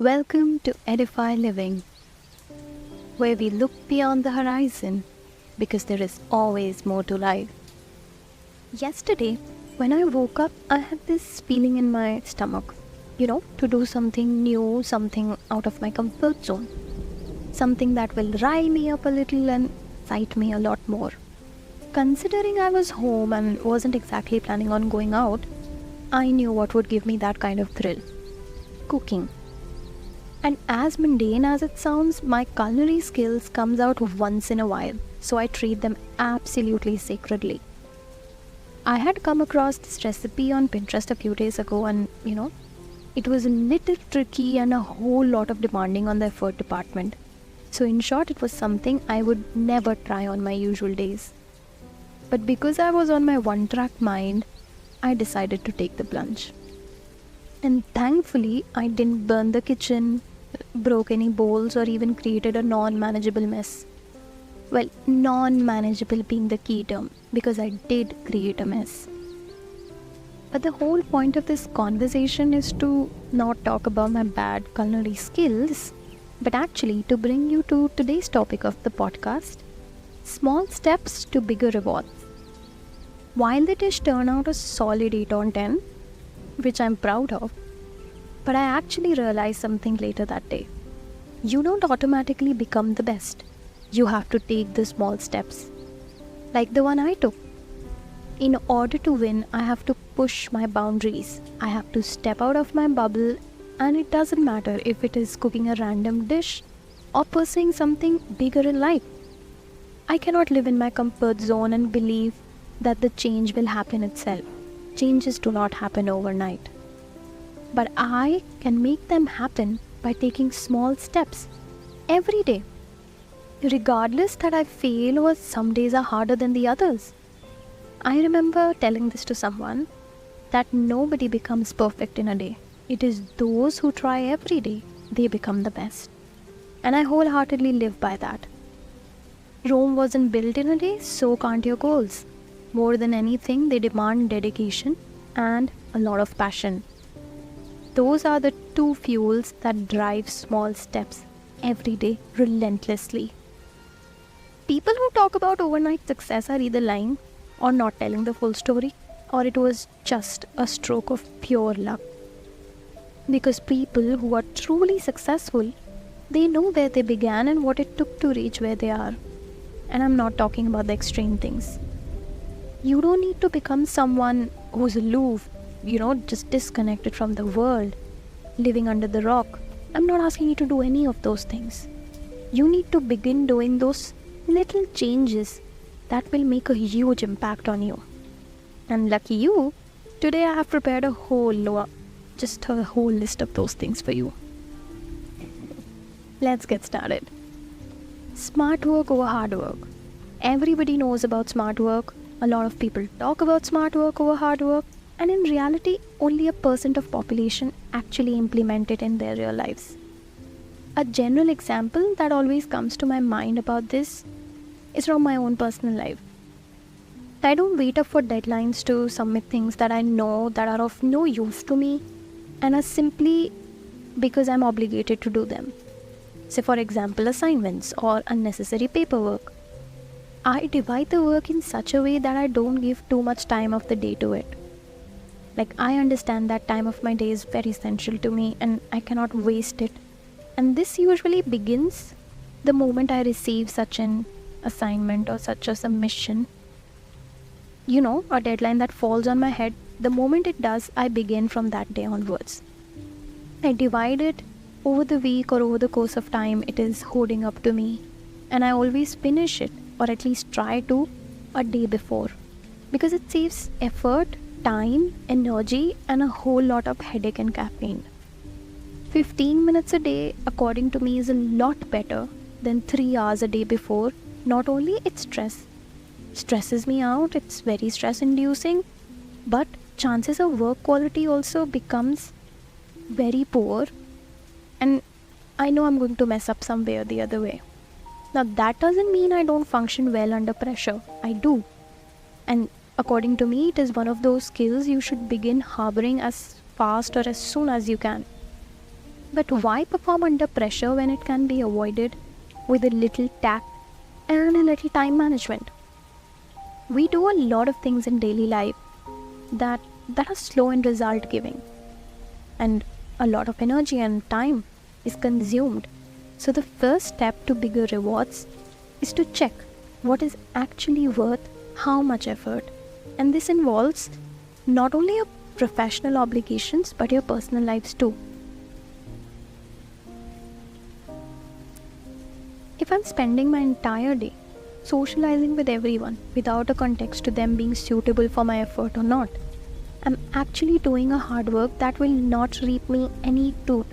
Welcome to Edify Living, where we look beyond the horizon because there is always more to life. Yesterday, when I woke up, I had this feeling in my stomach, to do something new, something out of my comfort zone, something that will rile me up a little and excite me a lot more. Considering I was home and wasn't exactly planning on going out, I knew what would give me that kind of thrill: cooking. And as mundane as it sounds, my culinary skills comes out once in a while, so I treat them absolutely sacredly. I had come across this recipe on Pinterest a few days ago and, it was a little tricky and a whole lot of demanding on the effort department. So in short, it was something I would never try on my usual days. But because I was on my one-track mind, I decided to take the plunge. And thankfully, I didn't burn the kitchen, broke any bowls, or even created a non-manageable mess. Well, non-manageable being the key term, because I did create a mess. But the whole point of this conversation is to not talk about my bad culinary skills, but actually to bring you to today's topic of the podcast: small steps to bigger rewards. While the dish turned out a solid 8 on 10, which I'm proud of, but I actually realized something later that day. You don't automatically become the best. You have to take the small steps, like the one I took. In order to win, I have to push my boundaries. I have to step out of my bubble, and it doesn't matter if it is cooking a random dish or pursuing something bigger in life. I cannot live in my comfort zone and believe that the change will happen itself. Changes do not happen overnight. But I can make them happen by taking small steps every day, regardless that I fail or some days are harder than the others. I remember telling this to someone, that nobody becomes perfect in a day. It is those who try every day, they become the best. And I wholeheartedly live by that. Rome wasn't built in a day, so can't your goals. More than anything, they demand dedication and a lot of passion. Those are the two fuels that drive small steps every day relentlessly. People who talk about overnight success are either lying or not telling the full story, or it was just a stroke of pure luck. Because people who are truly successful, they know where they began and what it took to reach where they are. And I'm not talking about the extreme things. You don't need to become someone who's aloof, just disconnected from the world, living under the rock. I'm not asking you to do any of those things. You need to begin doing those little changes that will make a huge impact on you. And lucky you, today I have prepared a whole list of those things for you. Let's get started. Smart work over hard work. Everybody knows about smart work. A lot of people talk about smart work over hard work, and in reality, only a % of population actually implement it in their real lives. A general example that always comes to my mind about this is from my own personal life. I don't wait up for deadlines to submit things that I know that are of no use to me and are simply because I'm obligated to do them. Say for example, assignments or unnecessary paperwork. I divide the work in such a way that I don't give too much time of the day to it. Like, I understand that time of my day is very essential to me and I cannot waste it. And this usually begins the moment I receive such an assignment or such a submission. A deadline that falls on my head, the moment it does, I begin from that day onwards. I divide it over the week or over the course of time it is holding up to me. And I always finish it, or at least try to, a day before. Because it saves effort, time, energy, and a whole lot of headache and caffeine. 15 minutes a day, according to me, is a lot better than 3 hours a day before. Not only it stresses me out, it's very stress inducing, but chances of work quality also becomes very poor, and I know I'm going to mess up some way or the other way. Now that doesn't mean I don't function well under pressure. I do. And according to me, it is one of those skills you should begin harboring as fast or as soon as you can. But why perform under pressure when it can be avoided with a little tact and a little time management? We do a lot of things in daily life that are slow in result giving, and a lot of energy and time is consumed. So the first step to bigger rewards is to check what is actually worth how much effort. And this involves not only your professional obligations but your personal lives too. If I'm spending my entire day socializing with everyone without a context to them being suitable for my effort or not, I'm actually doing a hard work that will not reap me any fruit.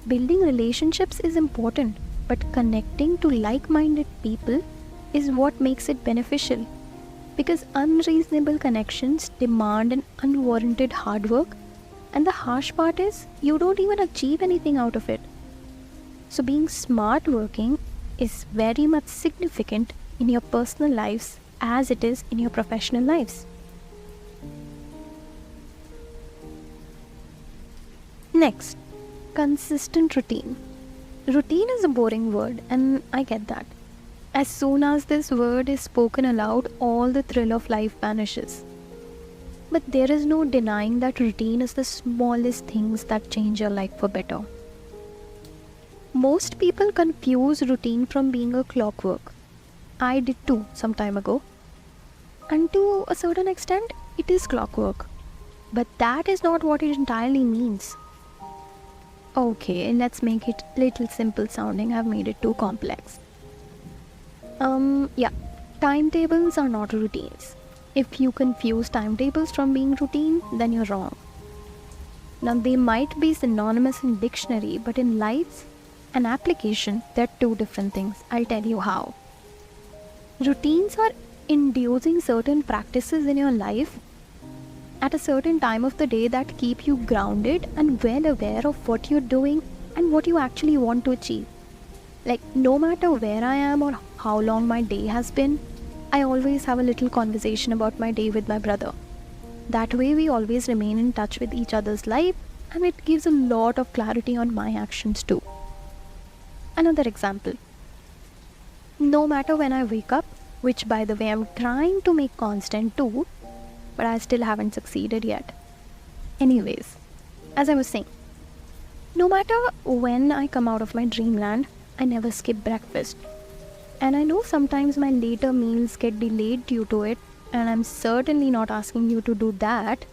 Building relationships is important, but connecting to like-minded people is what makes it beneficial. Because unreasonable connections demand an unwarranted hard work, and the harsh part is you don't even achieve anything out of it. So being smart working is very much significant in your personal lives as it is in your professional lives. Next, consistent routine. Routine is a boring word, and I get that. As soon as this word is spoken aloud, all the thrill of life vanishes. But there is no denying that routine is the smallest things that change your life for better. Most people confuse routine from being a clockwork. I did too some time ago. And to a certain extent, it is clockwork. But that is not what it entirely means. Okay, let's make it little simple sounding. I've made it too complex. Timetables are not routines. If you confuse timetables from being routine, then you're wrong. Now, they might be synonymous in dictionary, but in life and application, they're two different things. I'll tell you how. Routines are inducing certain practices in your life at a certain time of the day that keep you grounded and well aware of what you're doing and what you actually want to achieve. Like, no matter where I am or how long my day has been, I always have a little conversation about my day with my brother. That way we always remain in touch with each other's life, and it gives a lot of clarity on my actions too. Another example. No matter when I wake up, which by the way I'm trying to make constant too, but I still haven't succeeded yet. Anyways, as I was saying, no matter when I come out of my dreamland, I never skip breakfast. And I know sometimes my later meals get delayed due to it, and I'm certainly not asking you to do that.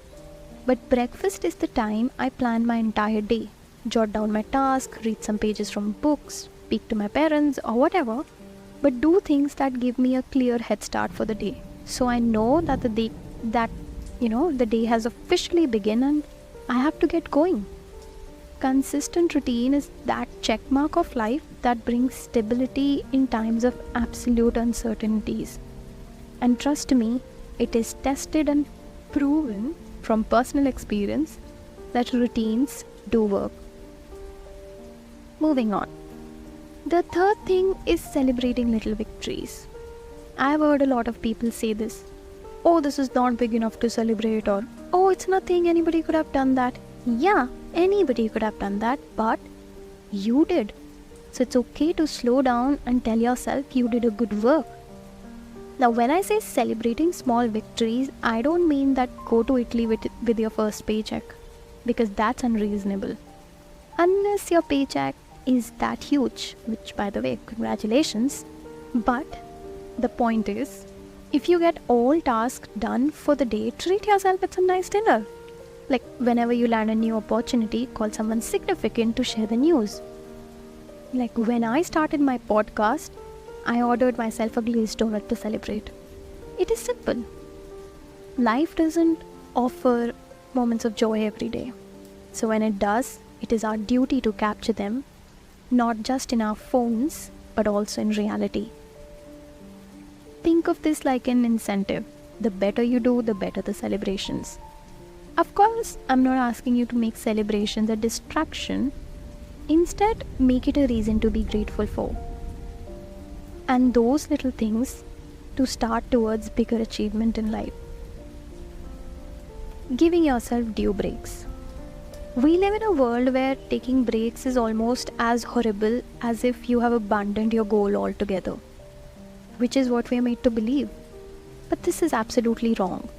But breakfast is the time I plan my entire day. Jot down my task, read some pages from books, speak to my parents or whatever, but do things that give me a clear head start for the day. So I know that the day has officially begun and I have to get going. Consistent routine is that checkmark of life that brings stability in times of absolute uncertainties. And trust me, it is tested and proven from personal experience that routines do work. Moving on. The third thing is celebrating little victories. I've heard a lot of people say this. Oh, this is not big enough to celebrate, or oh, it's nothing, anybody could have done that. Yeah, anybody could have done that, but you did. So it's okay to slow down and tell yourself you did a good work. Now, when I say celebrating small victories, I don't mean that go to Italy with your first paycheck, because that's unreasonable. Unless your paycheck is that huge, which by the way, congratulations. But the point is, if you get all tasks done for the day, treat yourself with some nice dinner. Like whenever you land a new opportunity, call someone significant to share the news. Like when I started my podcast, I ordered myself a glazed donut to celebrate. It is simple. Life doesn't offer moments of joy every day. So when it does, it is our duty to capture them, not just in our phones, but also in reality. Think of this like an incentive. The better you do, the better the celebrations. Of course, I'm not asking you to make celebrations a distraction. Instead, make it a reason to be grateful for. And those little things to start towards bigger achievement in life. Giving yourself due breaks. We live in a world where taking breaks is almost as horrible as if you have abandoned your goal altogether, which is what we are made to believe. But this is absolutely wrong.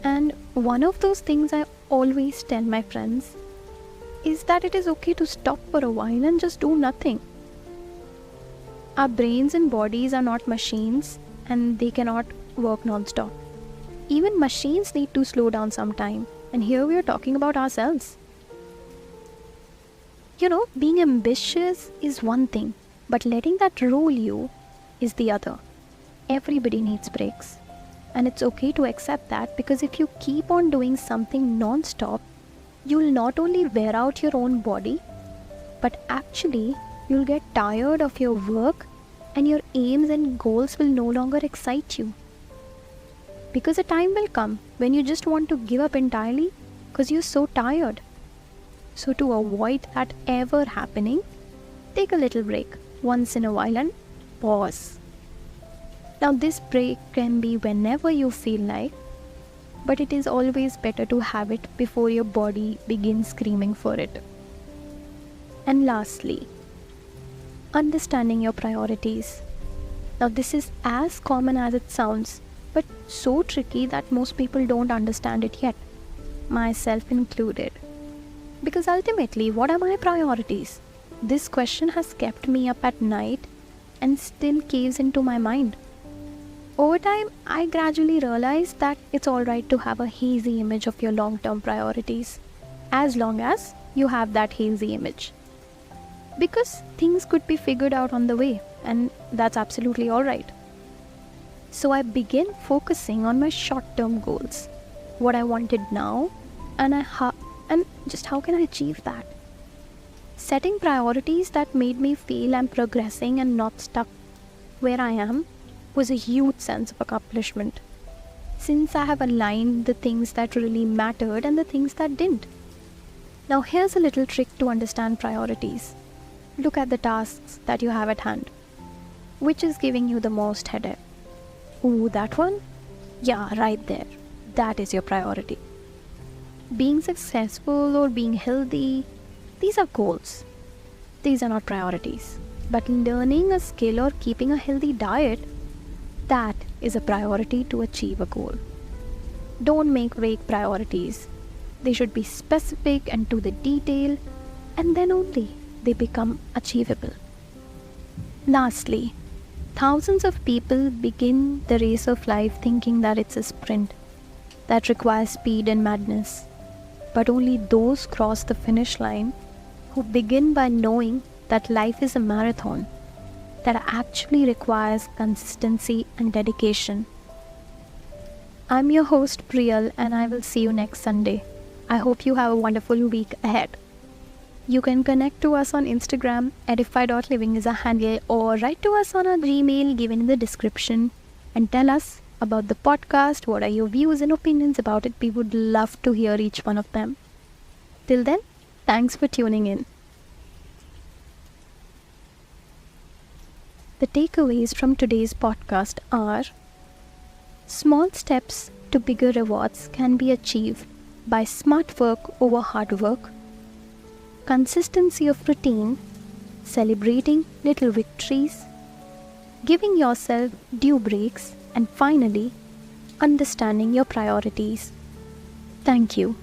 And one of those things I always tell my friends is that it is okay to stop for a while and just do nothing. Our brains and bodies are not machines and they cannot work non-stop. Even machines need to slow down sometime, and here we are talking about ourselves. Being ambitious is one thing, but letting that rule you is the other. Everybody needs breaks, and it's okay to accept that, because if you keep on doing something non-stop, you'll not only wear out your own body, but actually you'll get tired of your work and your aims and goals will no longer excite you. Because a time will come when you just want to give up entirely because you're so tired. So to avoid that ever happening, take a little break once in a while and pause. Now this break can be whenever you feel like, but it is always better to have it before your body begins screaming for it. And lastly, understanding your priorities. Now this is as common as it sounds, but so tricky that most people don't understand it yet, myself included. Because ultimately, what are my priorities? This question has kept me up at night and still caves into my mind. Over time, I gradually realized that it's alright to have a hazy image of your long-term priorities, as long as you have that hazy image. Because things could be figured out on the way, and that's absolutely alright. So I began focusing on my short-term goals, what I wanted now, and just how can I achieve that. Setting priorities that made me feel I'm progressing and not stuck where I am was a huge sense of accomplishment, since I have aligned the things that really mattered and the things that didn't. Now here's a little trick to understand priorities. Look at the tasks that you have at hand. Which is giving you the most headache? Ooh, that one? Yeah, right there. That is your priority. Being successful or being healthy, these are goals. These are not priorities. But learning a skill or keeping a healthy diet, that is a priority to achieve a goal. Don't make vague priorities. They should be specific and to the detail, and then only they become achievable. Lastly, thousands of people begin the race of life thinking that it's a sprint that requires speed and madness. But only those cross the finish line who begin by knowing that life is a marathon that actually requires consistency and dedication. I'm your host Priyal, and I will see you next Sunday. I hope you have a wonderful week ahead. You can connect to us on Instagram, edify.living is a handle, or write to us on our Gmail given in the description and tell us about the podcast. What are your views and opinions about it? We would love to hear each one of them. Till then, thanks for tuning in. The takeaways from today's podcast are: small steps to bigger rewards can be achieved by smart work over hard work, consistency of routine, celebrating little victories, giving yourself due breaks, and finally, understanding your priorities. Thank you.